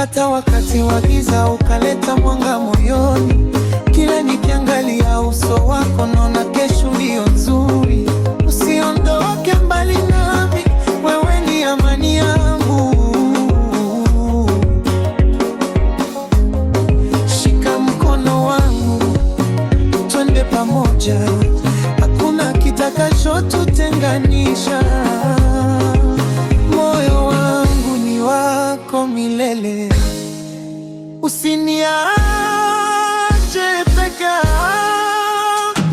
hata wakati wa giza ukaleta mwanga moyoni. Kila nikiangalia uso wako naona kesho iliyo nzuri. Usiondoke mbali nami, wewe ni amani yangu. Shika mkono wangu, twende pamoja, hakuna kitakachotutenganisha. Moyo wangu ni wako milele, usiniache peke.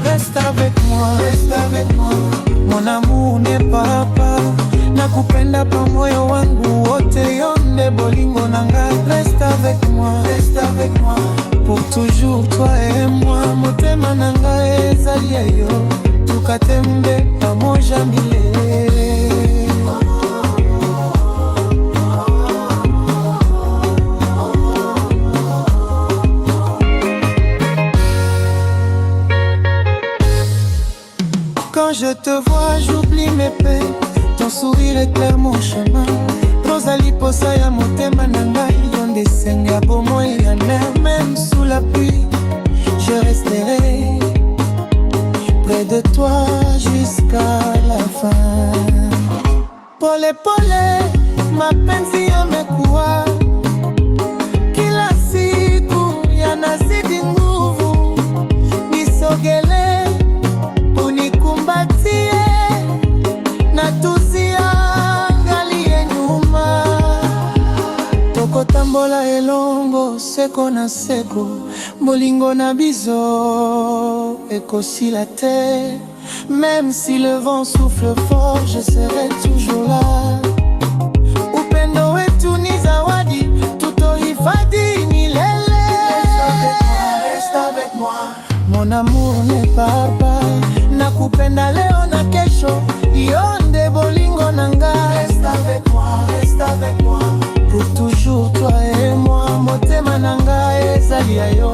Reste avec moi, mon amour n'est pas part. Nakupenda pa moyo wangu wote, yonde bolingo nanga. Reste avec moi, pour toujours toi et moi. Motema nanga ezali yo, tukatembe pamoja milele. Quand je te vois, j'oublie mes peines. Ton sourire éclaire mon chemin. Rosali posa ya motema nangai, yonde senga bomoi ya mer. Même sous la pluie, je resterai près de toi jusqu'à la fin. Pole pole, mapenzi yamekuwa kila siku yanazidi nguvu. Nisogele unikumbatie na tusiangalie nyuma. Tokotambola elongo seko na seko, bolingo na biso ekosila te. Même si le vent souffle fort, je serai toujours là. Upendo wetu ni zawadi, tutohifadhi milele. Reste avec moi, mon amour n'est pas part. Nakupenda leo na kesho, yonde bolingo nanga. Reste avec moi, pour toujours toi et moi. Motema nanga ezali yo.